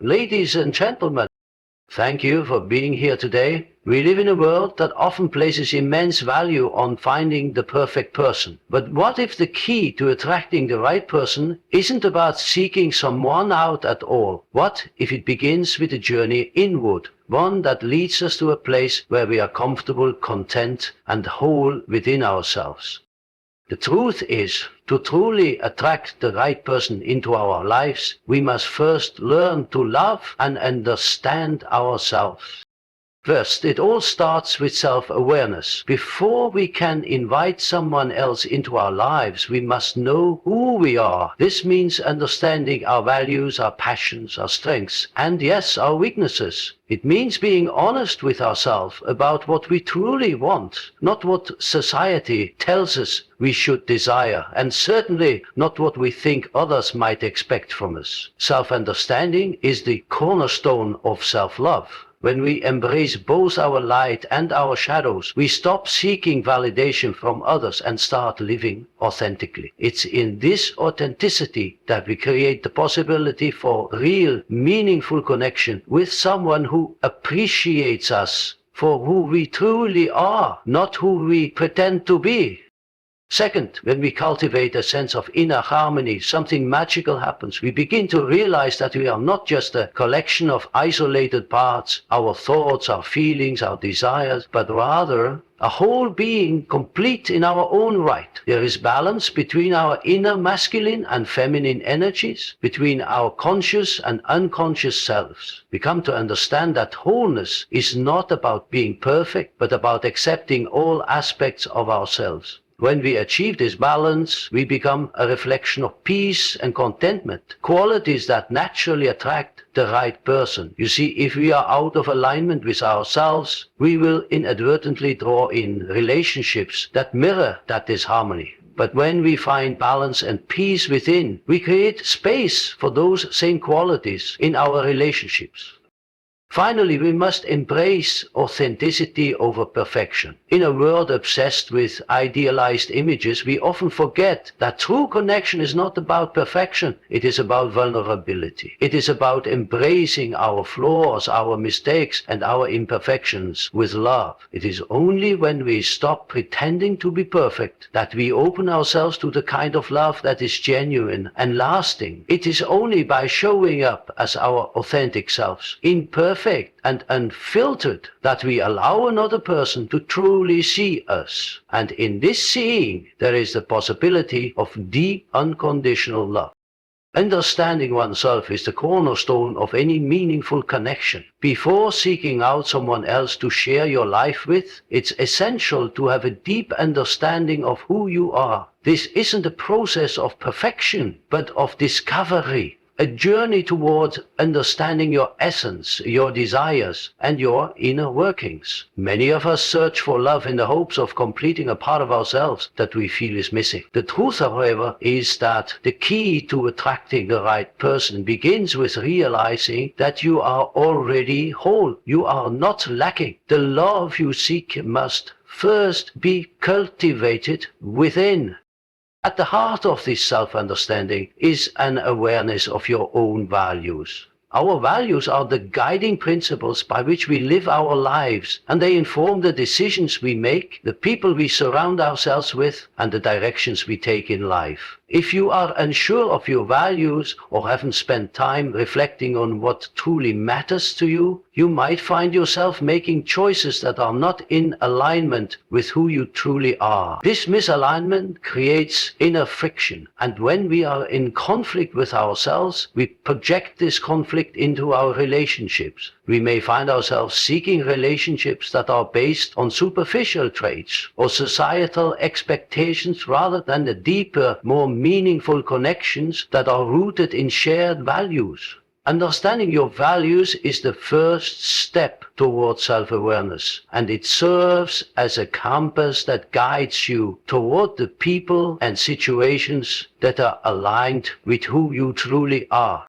Ladies and gentlemen, thank you for being here today. We live in a world that often places immense value on finding the perfect person. But what if the key to attracting the right person isn't about seeking someone out at all? What if it begins with a journey inward, one that leads us to a place where we are comfortable, content, and whole within ourselves? The truth is, to truly attract the right person into our lives, we must first learn to love and understand ourselves. First, it all starts with self-awareness. Before we can invite someone else into our lives, we must know who we are. This means understanding our values, our passions, our strengths, and yes, our weaknesses. It means being honest with ourselves about what we truly want, not what society tells us we should desire, and certainly not what we think others might expect from us. Self-understanding is the cornerstone of self-love. When we embrace both our light and our shadows, we stop seeking validation from others and start living authentically. It's in this authenticity that we create the possibility for real, meaningful connection with someone who appreciates us for who we truly are, not who we pretend to be. Second, when we cultivate a sense of inner harmony, something magical happens. We begin to realize that we are not just a collection of isolated parts, our thoughts, our feelings, our desires, but rather a whole being complete in our own right. There is balance between our inner masculine and feminine energies, between our conscious and unconscious selves. We come to understand that wholeness is not about being perfect, but about accepting all aspects of ourselves. When we achieve this balance, we become a reflection of peace and contentment, qualities that naturally attract the right person. You see, if we are out of alignment with ourselves, we will inadvertently draw in relationships that mirror that disharmony. But when we find balance and peace within, we create space for those same qualities in our relationships. Finally, we must embrace authenticity over perfection. In a world obsessed with idealized images, we often forget that true connection is not about perfection. It is about vulnerability. It is about embracing our flaws, our mistakes, and our imperfections with love. It is only when we stop pretending to be perfect that we open ourselves to the kind of love that is genuine and lasting. It is only by showing up as our authentic selves, imperfect and unfiltered, that we allow another person to truly see us. And in this seeing, there is the possibility of deep, unconditional love. Understanding oneself is the cornerstone of any meaningful connection. Before seeking out someone else to share your life with, it's essential to have a deep understanding of who you are. This isn't a process of perfection, but of discovery. A journey towards understanding your essence, your desires, and your inner workings. Many of us search for love in the hopes of completing a part of ourselves that we feel is missing. The truth, however, is that the key to attracting the right person begins with realizing that you are already whole. You are not lacking. The love you seek must first be cultivated within. At the heart of this self-understanding is an awareness of your own values. Our values are the guiding principles by which we live our lives, and they inform the decisions we make, the people we surround ourselves with, and the directions we take in life. If you are unsure of your values or haven't spent time reflecting on what truly matters to you, you might find yourself making choices that are not in alignment with who you truly are. This misalignment creates inner friction, and when we are in conflict with ourselves, we project this conflict into our relationships. We may find ourselves seeking relationships that are based on superficial traits or societal expectations rather than the deeper, more meaningful connections that are rooted in shared values. Understanding your values is the first step towards self-awareness, and it serves as a compass that guides you toward the people and situations that are aligned with who you truly are.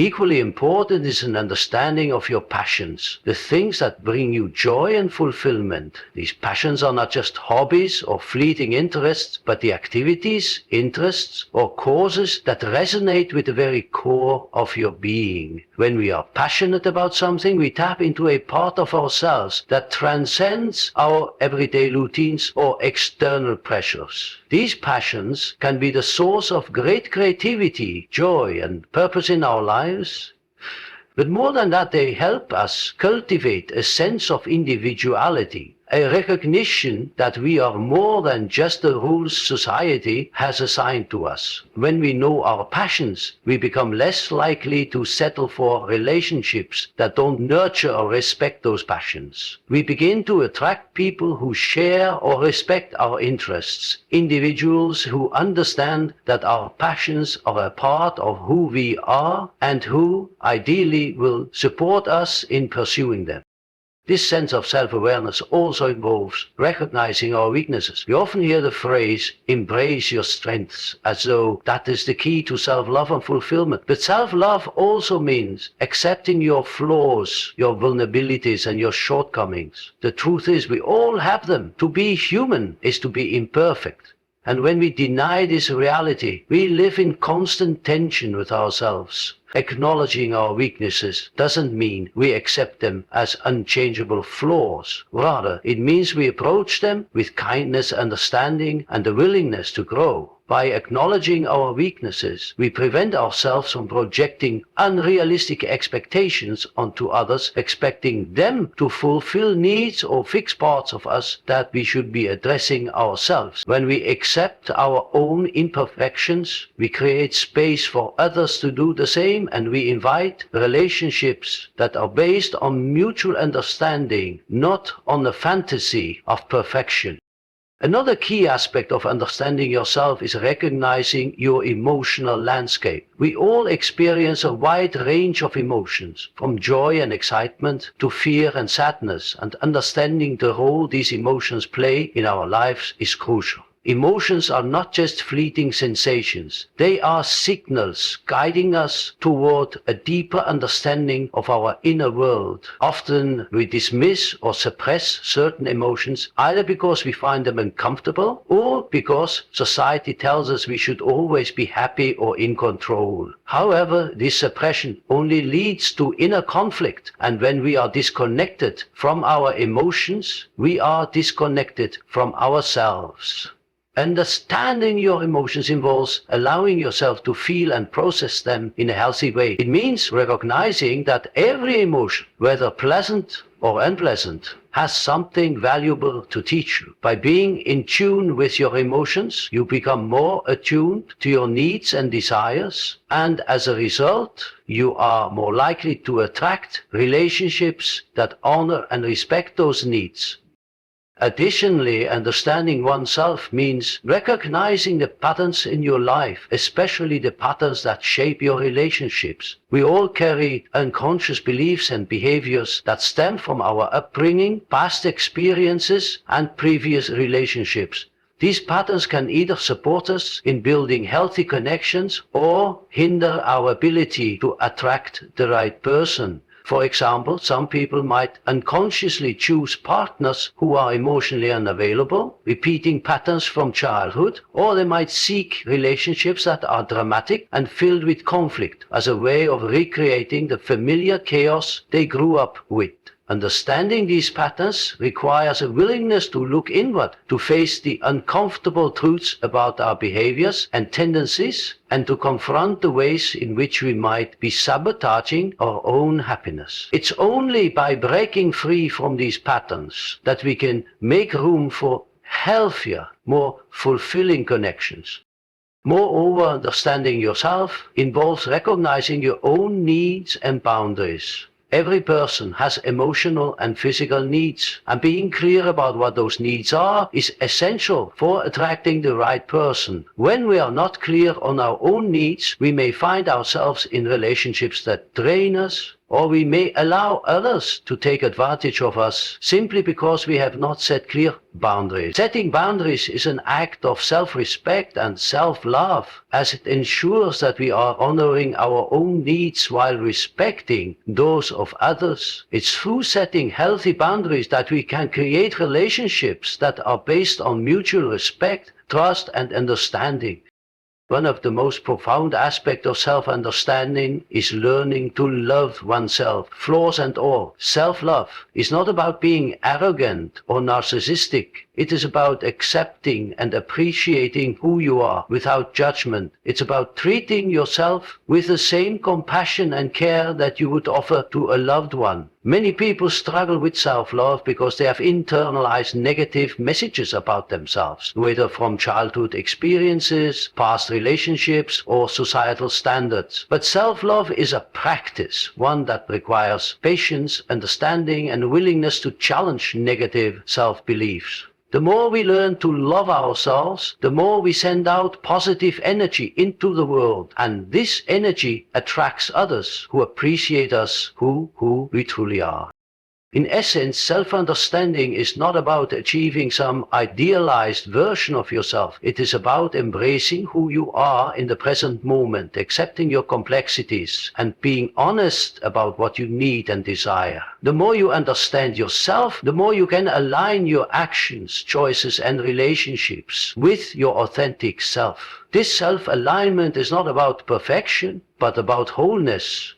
Equally important is an understanding of your passions, the things that bring you joy and fulfillment. These passions are not just hobbies or fleeting interests, but the activities, interests, or causes that resonate with the very core of your being. When we are passionate about something, we tap into a part of ourselves that transcends our everyday routines or external pressures. These passions can be the source of great creativity, joy, and purpose in our lives. But more than that, they help us cultivate a sense of individuality, a recognition that we are more than just the rules society has assigned to us. When we know our passions, we become less likely to settle for relationships that don't nurture or respect those passions. We begin to attract people who share or respect our interests, individuals who understand that our passions are a part of who we are and who, ideally, will support us in pursuing them. This sense of self-awareness also involves recognizing our weaknesses. We often hear the phrase, embrace your strengths, as though that is the key to self-love and fulfillment. But self-love also means accepting your flaws, your vulnerabilities, and your shortcomings. The truth is, we all have them. To be human is to be imperfect. And when we deny this reality, we live in constant tension with ourselves. Acknowledging our weaknesses doesn't mean we accept them as unchangeable flaws. Rather, it means we approach them with kindness, understanding, and the willingness to grow. By acknowledging our weaknesses, we prevent ourselves from projecting unrealistic expectations onto others, expecting them to fulfill needs or fix parts of us that we should be addressing ourselves. When we accept our own imperfections, we create space for others to do the same, and we invite relationships that are based on mutual understanding, not on the fantasy of perfection. Another key aspect of understanding yourself is recognizing your emotional landscape. We all experience a wide range of emotions, from joy and excitement to fear and sadness, and understanding the role these emotions play in our lives is crucial. Emotions are not just fleeting sensations. They are signals guiding us toward a deeper understanding of our inner world. Often we dismiss or suppress certain emotions either because we find them uncomfortable or because society tells us we should always be happy or in control. However, this suppression only leads to inner conflict, and when we are disconnected from our emotions, we are disconnected from ourselves. Understanding your emotions involves allowing yourself to feel and process them in a healthy way. It means recognizing that every emotion, whether pleasant or unpleasant, has something valuable to teach you. By being in tune with your emotions, you become more attuned to your needs and desires, and as a result, you are more likely to attract relationships that honor and respect those needs. Additionally, understanding oneself means recognizing the patterns in your life, especially the patterns that shape your relationships. We all carry unconscious beliefs and behaviors that stem from our upbringing, past experiences, and previous relationships. These patterns can either support us in building healthy connections or hinder our ability to attract the right person. For example, some people might unconsciously choose partners who are emotionally unavailable, repeating patterns from childhood, or they might seek relationships that are dramatic and filled with conflict as a way of recreating the familiar chaos they grew up with. Understanding these patterns requires a willingness to look inward, to face the uncomfortable truths about our behaviors and tendencies, and to confront the ways in which we might be sabotaging our own happiness. It's only by breaking free from these patterns that we can make room for healthier, more fulfilling connections. Moreover, understanding yourself involves recognizing your own needs and boundaries. Every person has emotional and physical needs, and being clear about what those needs are is essential for attracting the right person. When we are not clear on our own needs, we may find ourselves in relationships that drain us, or we may allow others to take advantage of us simply because we have not set clear boundaries. Setting boundaries is an act of self-respect and self-love, as it ensures that we are honoring our own needs while respecting those of others. It's through setting healthy boundaries that we can create relationships that are based on mutual respect, trust, and understanding. One of the most profound aspects of self-understanding is learning to love oneself, flaws and all. Self-love is not about being arrogant or narcissistic. It is about accepting and appreciating who you are without judgment. It's about treating yourself with the same compassion and care that you would offer to a loved one. Many people struggle with self-love because they have internalized negative messages about themselves, whether from childhood experiences, past relationships, or societal standards. But self-love is a practice, one that requires patience, understanding, and willingness to challenge negative self-beliefs. The more we learn to love ourselves, the more we send out positive energy into the world, and this energy attracts others who appreciate us who we truly are. In essence, self-understanding is not about achieving some idealized version of yourself. It is about embracing who you are in the present moment, accepting your complexities, and being honest about what you need and desire. The more you understand yourself, the more you can align your actions, choices, and relationships with your authentic self. This self-alignment is not about perfection, but about wholeness.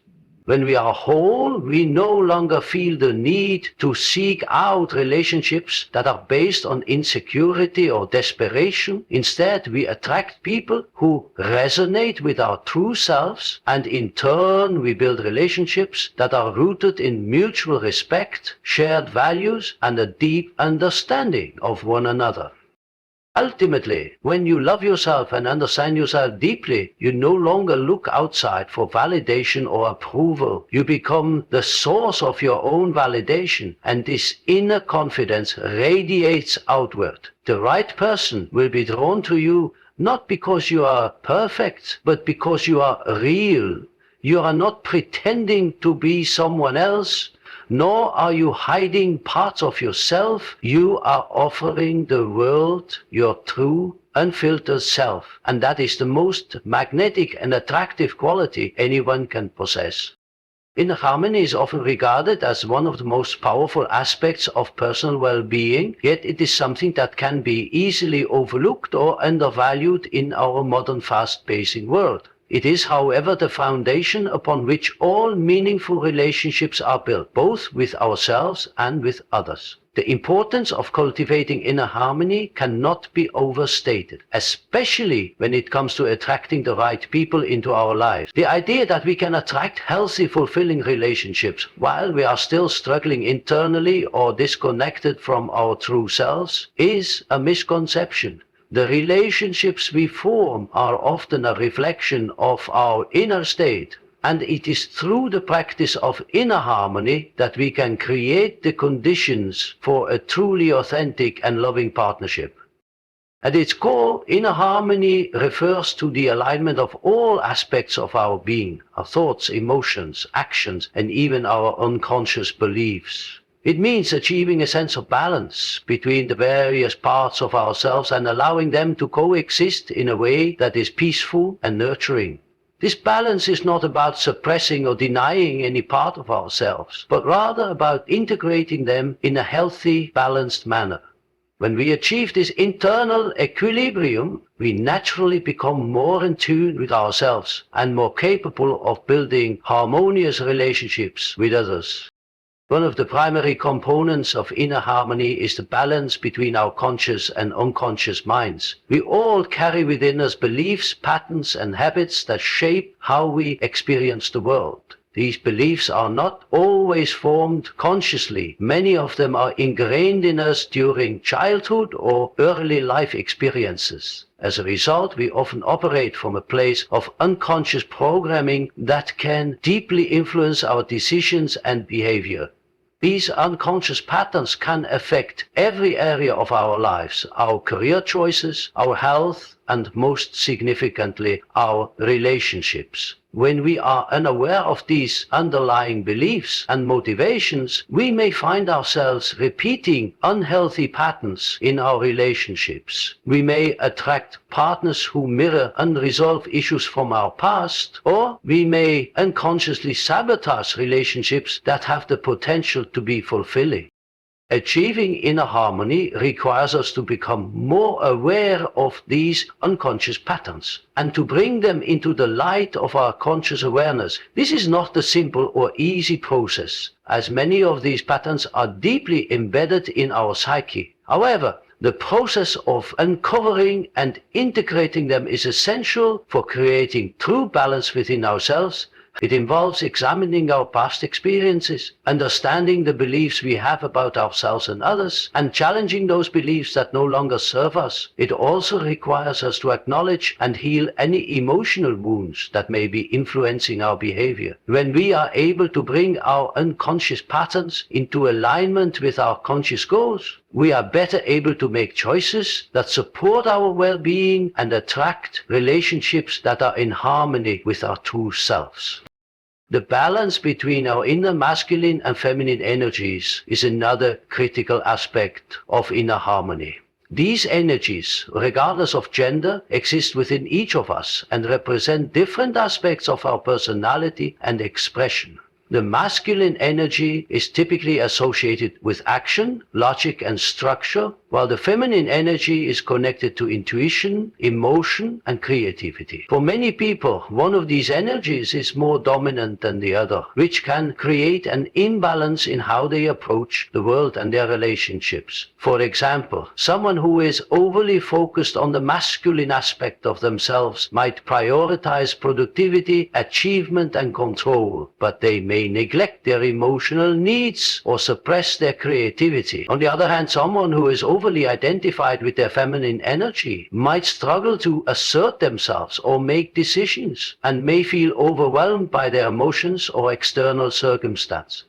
When we are whole, we no longer feel the need to seek out relationships that are based on insecurity or desperation. Instead, we attract people who resonate with our true selves, and in turn, we build relationships that are rooted in mutual respect, shared values, and a deep understanding of one another. Ultimately, when you love yourself and understand yourself deeply, you no longer look outside for validation or approval. You become the source of your own validation, and this inner confidence radiates outward. The right person will be drawn to you not because you are perfect, but because you are real. You are not pretending to be someone else, nor are you hiding parts of yourself. You are offering the world your true, unfiltered self, and that is the most magnetic and attractive quality anyone can possess. Inner harmony is often regarded as one of the most powerful aspects of personal well-being, yet it is something that can be easily overlooked or undervalued in our modern fast-paced world. It is, however, the foundation upon which all meaningful relationships are built, both with ourselves and with others. The importance of cultivating inner harmony cannot be overstated, especially when it comes to attracting the right people into our lives. The idea that we can attract healthy, fulfilling relationships while we are still struggling internally or disconnected from our true selves is a misconception. The relationships we form are often a reflection of our inner state, and it is through the practice of inner harmony that we can create the conditions for a truly authentic and loving partnership. At its core, inner harmony refers to the alignment of all aspects of our being, our thoughts, emotions, actions, and even our unconscious beliefs. It means achieving a sense of balance between the various parts of ourselves and allowing them to coexist in a way that is peaceful and nurturing. This balance is not about suppressing or denying any part of ourselves, but rather about integrating them in a healthy, balanced manner. When we achieve this internal equilibrium, we naturally become more in tune with ourselves and more capable of building harmonious relationships with others. One of the primary components of inner harmony is the balance between our conscious and unconscious minds. We all carry within us beliefs, patterns, and habits that shape how we experience the world. These beliefs are not always formed consciously. Many of them are ingrained in us during childhood or early life experiences. As a result, we often operate from a place of unconscious programming that can deeply influence our decisions and behavior. These unconscious patterns can affect every area of our lives, our career choices, our health, and most significantly, our relationships. When we are unaware of these underlying beliefs and motivations, we may find ourselves repeating unhealthy patterns in our relationships. We may attract partners who mirror unresolved issues from our past, or we may unconsciously sabotage relationships that have the potential to be fulfilling. Achieving inner harmony requires us to become more aware of these unconscious patterns and to bring them into the light of our conscious awareness. This is not a simple or easy process, as many of these patterns are deeply embedded in our psyche. However, the process of uncovering and integrating them is essential for creating true balance within ourselves. It involves examining our past experiences, understanding the beliefs we have about ourselves and others, and challenging those beliefs that no longer serve us. It also requires us to acknowledge and heal any emotional wounds that may be influencing our behavior. When we are able to bring our unconscious patterns into alignment with our conscious goals, we are better able to make choices that support our well-being and attract relationships that are in harmony with our true selves. The balance between our inner masculine and feminine energies is another critical aspect of inner harmony. These energies, regardless of gender, exist within each of us and represent different aspects of our personality and expression. The masculine energy is typically associated with action, logic, and structure, while the feminine energy is connected to intuition, emotion, and creativity. For many people, one of these energies is more dominant than the other, which can create an imbalance in how they approach the world and their relationships. For example, someone who is overly focused on the masculine aspect of themselves might prioritize productivity, achievement, and control, but they may neglect their emotional needs or suppress their creativity. On the other hand, someone who is overly identified with their feminine energy might struggle to assert themselves or make decisions and may feel overwhelmed by their emotions or external circumstance.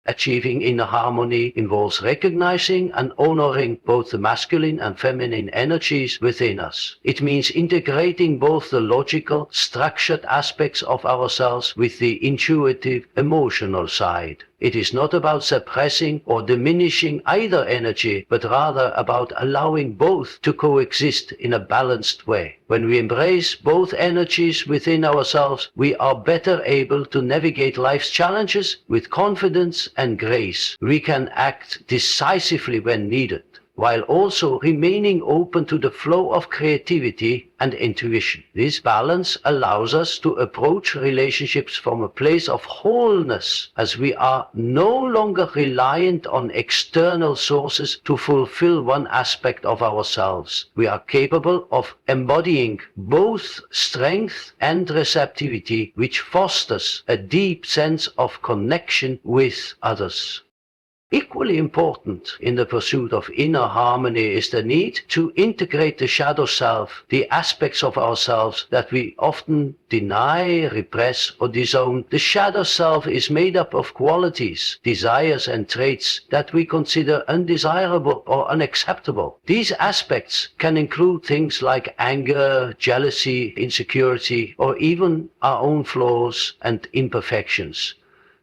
Achieving inner harmony involves recognizing and honoring both the masculine and feminine energies within us. It means integrating both the logical, structured aspects of ourselves with the intuitive, emotional side. It is not about suppressing or diminishing either energy, but rather about allowing both to coexist in a balanced way. When we embrace both energies within ourselves, we are better able to navigate life's challenges with confidence and grace. We can act decisively when needed, while also remaining open to the flow of creativity and intuition. This balance allows us to approach relationships from a place of wholeness, as we are no longer reliant on external sources to fulfill one aspect of ourselves. We are capable of embodying both strength and receptivity, which fosters a deep sense of connection with others. Equally important in the pursuit of inner harmony is the need to integrate the shadow self, the aspects of ourselves that we often deny, repress, or disown. The shadow self is made up of qualities, desires, and traits that we consider undesirable or unacceptable. These aspects can include things like anger, jealousy, insecurity, or even our own flaws and imperfections.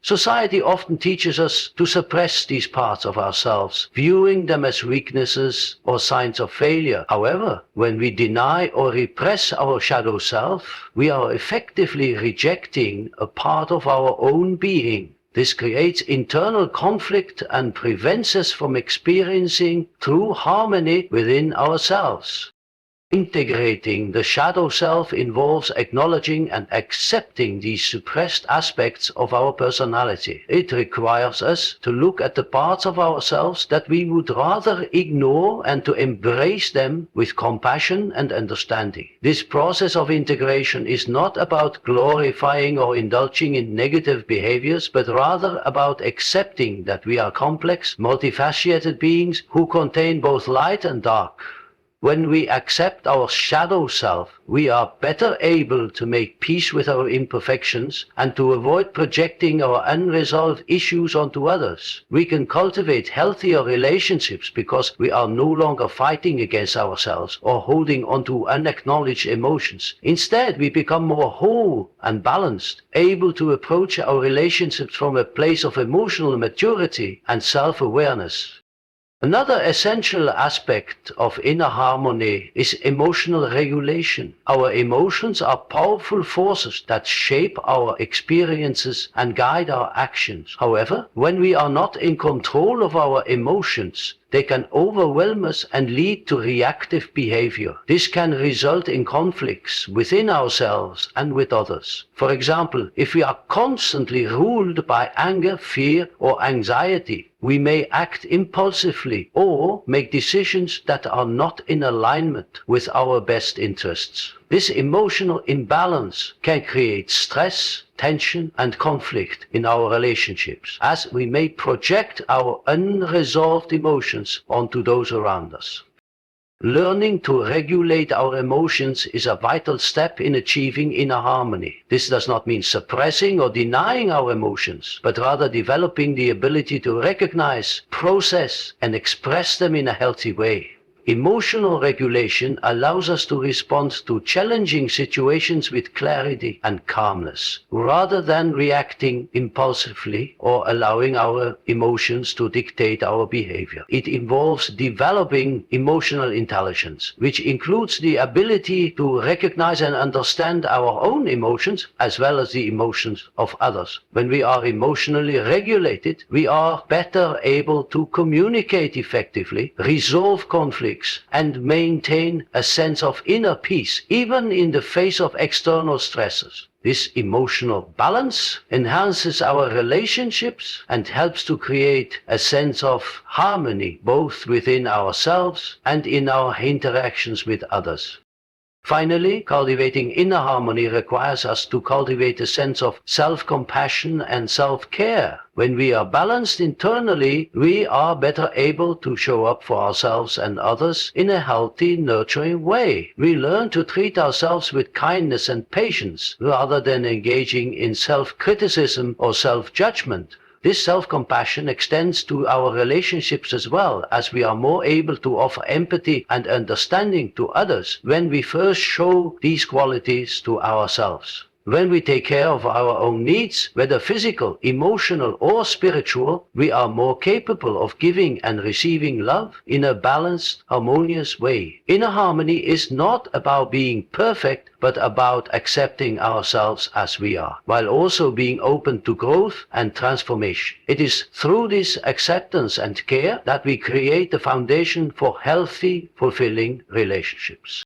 Society often teaches us to suppress these parts of ourselves, viewing them as weaknesses or signs of failure. However, when we deny or repress our shadow self, we are effectively rejecting a part of our own being. This creates internal conflict and prevents us from experiencing true harmony within ourselves. Integrating the shadow self involves acknowledging and accepting these suppressed aspects of our personality. It requires us to look at the parts of ourselves that we would rather ignore and to embrace them with compassion and understanding. This process of integration is not about glorifying or indulging in negative behaviors, but rather about accepting that we are complex, multifaceted beings who contain both light and dark. When we accept our shadow self, we are better able to make peace with our imperfections and to avoid projecting our unresolved issues onto others. We can cultivate healthier relationships because we are no longer fighting against ourselves or holding onto unacknowledged emotions. Instead, we become more whole and balanced, able to approach our relationships from a place of emotional maturity and self-awareness. Another essential aspect of inner harmony is emotional regulation. Our emotions are powerful forces that shape our experiences and guide our actions. However, when we are not in control of our emotions, they can overwhelm us and lead to reactive behavior. This can result in conflicts within ourselves and with others. For example, if we are constantly ruled by anger, fear, or anxiety, we may act impulsively or make decisions that are not in alignment with our best interests. This emotional imbalance can create stress, tension, and conflict in our relationships, as we may project our unresolved emotions onto those around us. Learning to regulate our emotions is a vital step in achieving inner harmony. This does not mean suppressing or denying our emotions, but rather developing the ability to recognize, process, and express them in a healthy way. Emotional regulation allows us to respond to challenging situations with clarity and calmness, rather than reacting impulsively or allowing our emotions to dictate our behavior. It involves developing emotional intelligence, which includes the ability to recognize and understand our own emotions as well as the emotions of others. When we are emotionally regulated, we are better able to communicate effectively, resolve conflicts, and maintain a sense of inner peace, even in the face of external stresses. This emotional balance enhances our relationships and helps to create a sense of harmony both within ourselves and in our interactions with others. Finally, cultivating inner harmony requires us to cultivate a sense of self-compassion and self-care. When we are balanced internally, we are better able to show up for ourselves and others in a healthy, nurturing way. We learn to treat ourselves with kindness and patience rather than engaging in self-criticism or self-judgment. This self-compassion extends to our relationships as well, as we are more able to offer empathy and understanding to others when we first show these qualities to ourselves. When we take care of our own needs, whether physical, emotional, or spiritual, we are more capable of giving and receiving love in a balanced, harmonious way. Inner harmony is not about being perfect, but about accepting ourselves as we are, while also being open to growth and transformation. It is through this acceptance and care that we create the foundation for healthy, fulfilling relationships.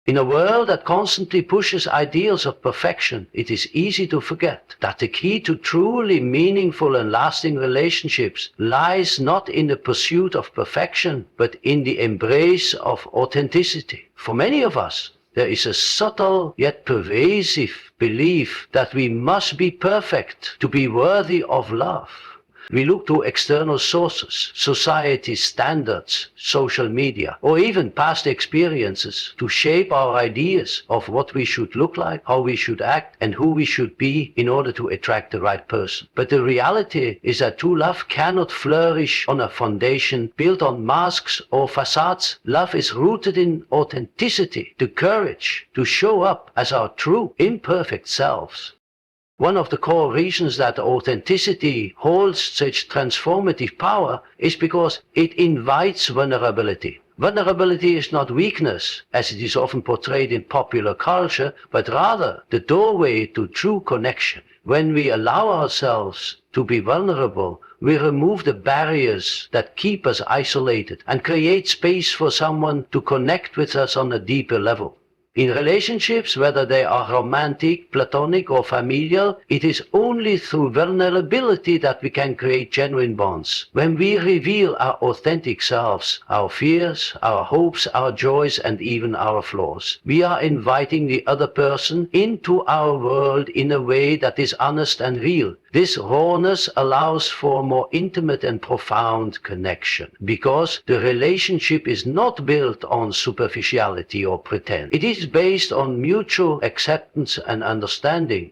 In a world that constantly pushes ideals of perfection, it is easy to forget that the key to truly meaningful and lasting relationships lies not in the pursuit of perfection, but in the embrace of authenticity. For many of us, there is a subtle yet pervasive belief that we must be perfect to be worthy of love. We look to external sources, society's standards, social media, or even past experiences to shape our ideas of what we should look like, how we should act, and who we should be in order to attract the right person. But the reality is that true love cannot flourish on a foundation built on masks or facades. Love is rooted in authenticity, the courage to show up as our true, imperfect selves. One of the core reasons that authenticity holds such transformative power is because it invites vulnerability. Vulnerability is not weakness, as it is often portrayed in popular culture, but rather the doorway to true connection. When we allow ourselves to be vulnerable, we remove the barriers that keep us isolated and create space for someone to connect with us on a deeper level. In relationships, whether they are romantic, platonic, or familial, it is only through vulnerability that we can create genuine bonds. When we reveal our authentic selves, our fears, our hopes, our joys, and even our flaws, we are inviting the other person into our world in a way that is honest and real. This rawness allows for more intimate and profound connection, because the relationship is not built on superficiality or pretense. It is based on mutual acceptance and understanding.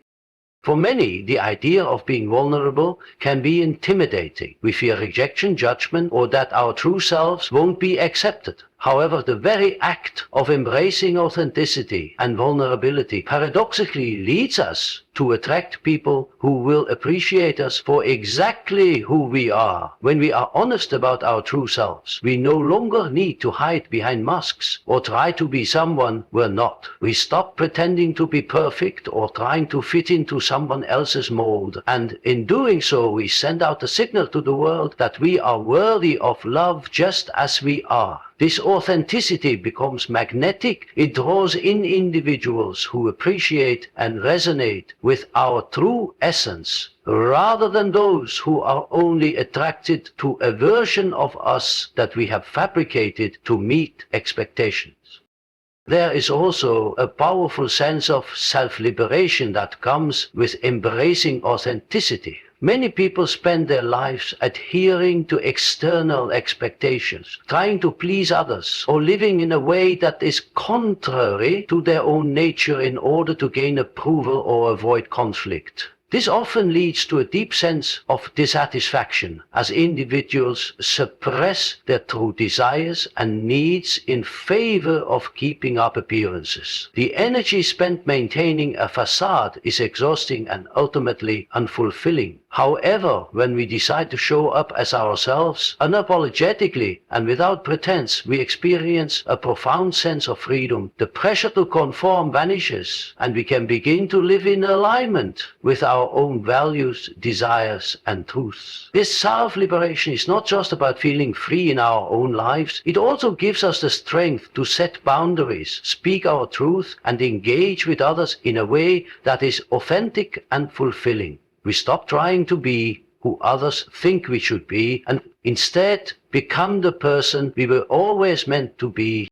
For many, the idea of being vulnerable can be intimidating. We fear rejection, judgment, or that our true selves won't be accepted. However, the very act of embracing authenticity and vulnerability paradoxically leads us to attract people who will appreciate us for exactly who we are. When we are honest about our true selves, we no longer need to hide behind masks or try to be someone we're not. We stop pretending to be perfect or trying to fit into someone else's mold, and in doing so, we send out a signal to the world that we are worthy of love just as we are. This authenticity becomes magnetic. It draws in individuals who appreciate and resonate with our true essence, rather than those who are only attracted to a version of us that we have fabricated to meet expectations. There is also a powerful sense of self-liberation that comes with embracing authenticity. Many people spend their lives adhering to external expectations, trying to please others, or living in a way that is contrary to their own nature in order to gain approval or avoid conflict. This often leads to a deep sense of dissatisfaction as individuals suppress their true desires and needs in favor of keeping up appearances. The energy spent maintaining a facade is exhausting and ultimately unfulfilling. However, when we decide to show up as ourselves, unapologetically and without pretense, we experience a profound sense of freedom. The pressure to conform vanishes, and we can begin to live in alignment with our own values, desires, and truths. This self-liberation is not just about feeling free in our own lives. It also gives us the strength to set boundaries, speak our truth, and engage with others in a way that is authentic and fulfilling. We stop trying to be who others think we should be and instead become the person we were always meant to be.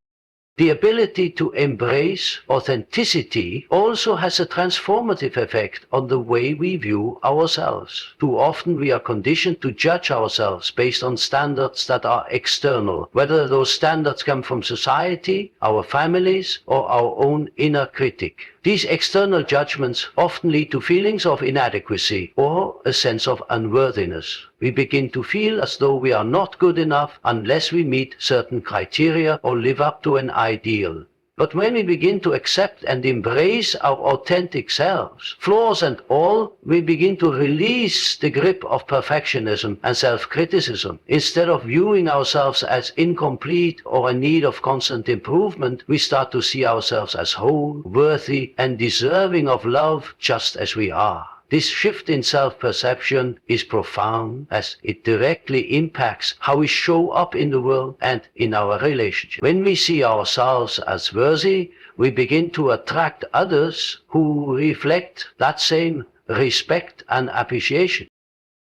The ability to embrace authenticity also has a transformative effect on the way we view ourselves. Too often we are conditioned to judge ourselves based on standards that are external, whether those standards come from society, our families, or our own inner critic. These external judgments often lead to feelings of inadequacy or a sense of unworthiness. We begin to feel as though we are not good enough unless we meet certain criteria or live up to an ideal. But when we begin to accept and embrace our authentic selves, flaws and all, we begin to release the grip of perfectionism and self-criticism. Instead of viewing ourselves as incomplete or in need of constant improvement, we start to see ourselves as whole, worthy, and deserving of love just as we are. This shift in self-perception is profound as it directly impacts how we show up in the world and in our relationship. When we see ourselves as worthy, we begin to attract others who reflect that same respect and appreciation.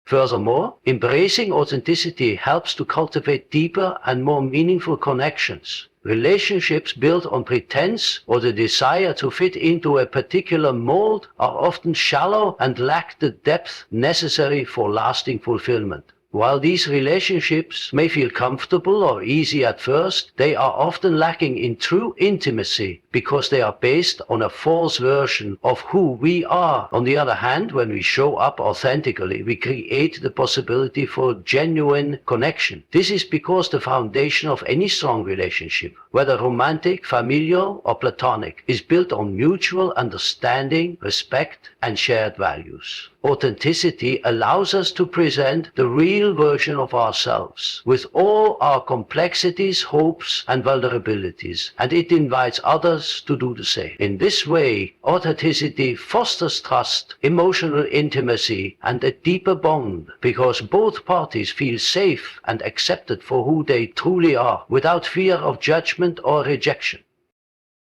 Furthermore, embracing authenticity helps to cultivate deeper and more meaningful connections. Relationships built on pretense or the desire to fit into a particular mold are often shallow and lack the depth necessary for lasting fulfillment. While these relationships may feel comfortable or easy at first, they are often lacking in true intimacy because they are based on a false version of who we are. On the other hand, when we show up authentically, we create the possibility for genuine connection. This is because the foundation of any strong relationship, whether romantic, familial, or platonic, is built on mutual understanding, respect, and shared values. Authenticity allows us to present the real version of ourselves with all our complexities, hopes, and vulnerabilities, and it invites others to do the same. In this way, authenticity fosters trust, emotional intimacy, and a deeper bond because both parties feel safe and accepted for who they truly are without fear of judgment or rejection.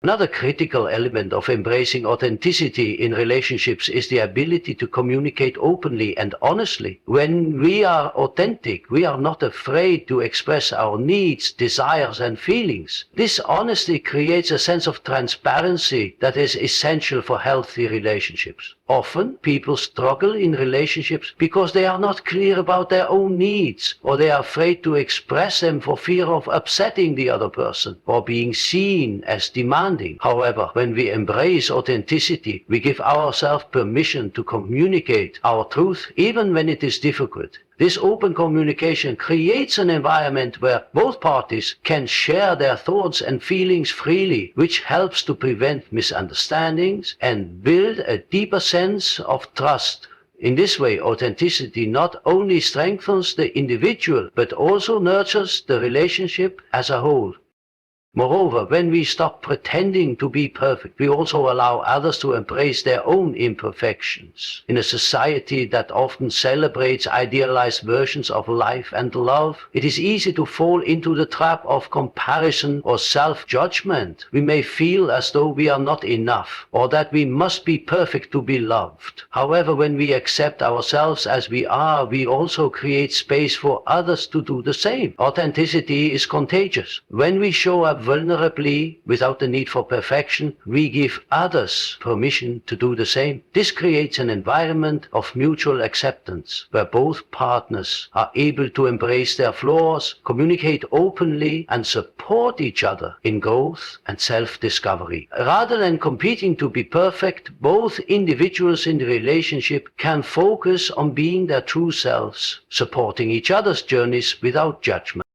Another critical element of embracing authenticity in relationships is the ability to communicate openly and honestly. When we are authentic, we are not afraid to express our needs, desires, and feelings. This honesty creates a sense of transparency that is essential for healthy relationships. Often, people struggle in relationships because they are not clear about their own needs, or they are afraid to express them for fear of upsetting the other person or being seen as demanding. However, when we embrace authenticity, we give ourselves permission to communicate our truth even when it is difficult. This open communication creates an environment where both parties can share their thoughts and feelings freely, which helps to prevent misunderstandings and build a deeper sense of trust. In this way, authenticity not only strengthens the individual, but also nurtures the relationship as a whole. Moreover, when we stop pretending to be perfect, we also allow others to embrace their own imperfections. In a society that often celebrates idealized versions of life and love, it is easy to fall into the trap of comparison or self-judgment. We may feel as though we are not enough, or that we must be perfect to be loved. However, when we accept ourselves as we are, we also create space for others to do the same. Authenticity is contagious. When we show up vulnerably, without the need for perfection, we give others permission to do the same. This creates an environment of mutual acceptance, where both partners are able to embrace their flaws, communicate openly, and support each other in growth and self-discovery. Rather than competing to be perfect, both individuals in the relationship can focus on being their true selves, supporting each other's journeys without judgment.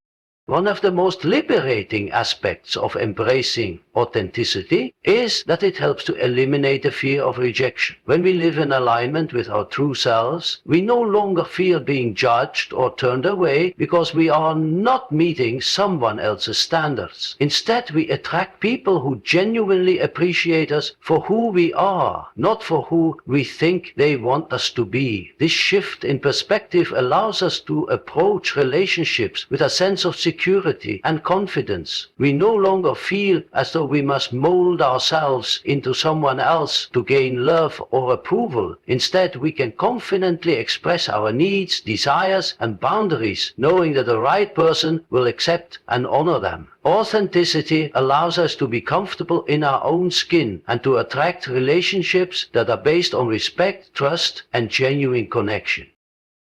One of the most liberating aspects of embracing authenticity is that it helps to eliminate the fear of rejection. When we live in alignment with our true selves, we no longer fear being judged or turned away because we are not meeting someone else's standards. Instead, we attract people who genuinely appreciate us for who we are, not for who we think they want us to be. This shift in perspective allows us to approach relationships with a sense of security and confidence. We no longer feel as though we must mold ourselves into someone else to gain love or approval. Instead, we can confidently express our needs, desires, and boundaries, knowing that the right person will accept and honor them. Authenticity allows us to be comfortable in our own skin and to attract relationships that are based on respect, trust, and genuine connection.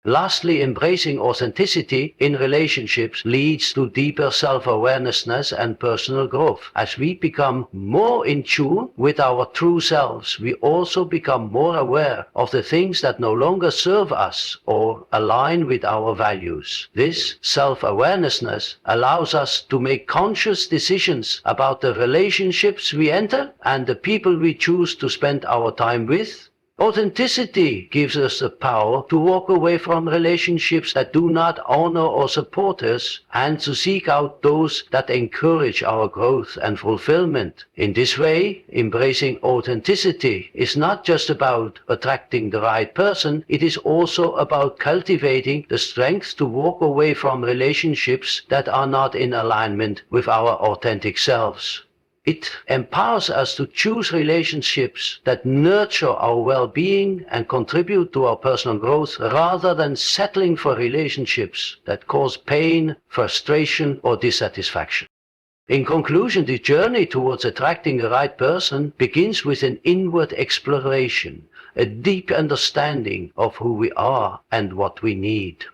Lastly, embracing authenticity in relationships leads to deeper self-awareness and personal growth. As we become more in tune with our true selves, we also become more aware of the things that no longer serve us or align with our values. This self-awareness allows us to make conscious decisions about the relationships we enter and the people we choose to spend our time with. Authenticity gives us the power to walk away from relationships that do not honor or support us and to seek out those that encourage our growth and fulfillment. In this way, embracing authenticity is not just about attracting the right person, it is also about cultivating the strength to walk away from relationships that are not in alignment with our authentic selves. It empowers us to choose relationships that nurture our well-being and contribute to our personal growth rather than settling for relationships that cause pain, frustration, or dissatisfaction. In conclusion, the journey towards attracting the right person begins with an inward exploration, a deep understanding of who we are and what we need.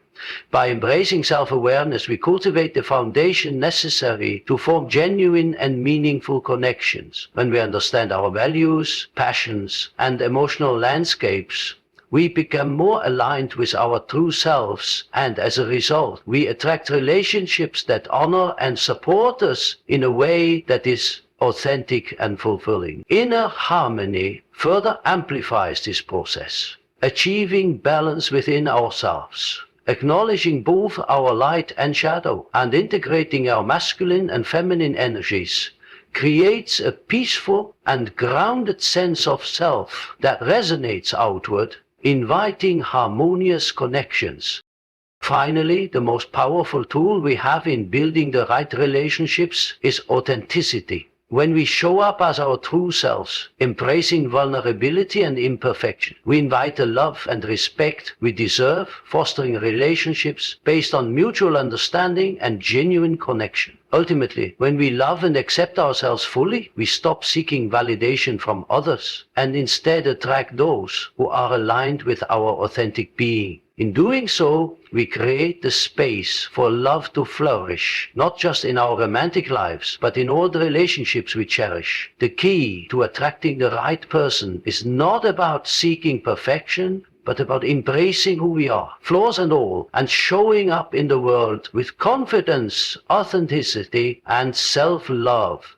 By embracing self-awareness, we cultivate the foundation necessary to form genuine and meaningful connections. When we understand our values, passions, and emotional landscapes, we become more aligned with our true selves, and as a result, we attract relationships that honor and support us in a way that is authentic and fulfilling. Inner harmony further amplifies this process, achieving balance within ourselves. Acknowledging both our light and shadow and integrating our masculine and feminine energies creates a peaceful and grounded sense of self that resonates outward, inviting harmonious connections. Finally, the most powerful tool we have in building the right relationships is authenticity. When we show up as our true selves, embracing vulnerability and imperfection, we invite the love and respect we deserve, fostering relationships based on mutual understanding and genuine connection. Ultimately, when we love and accept ourselves fully, we stop seeking validation from others and instead attract those who are aligned with our authentic being. In doing so, we create the space for love to flourish, not just in our romantic lives, but in all the relationships we cherish. The key to attracting the right person is not about seeking perfection, but about embracing who we are, flaws and all, and showing up in the world with confidence, authenticity, and self-love.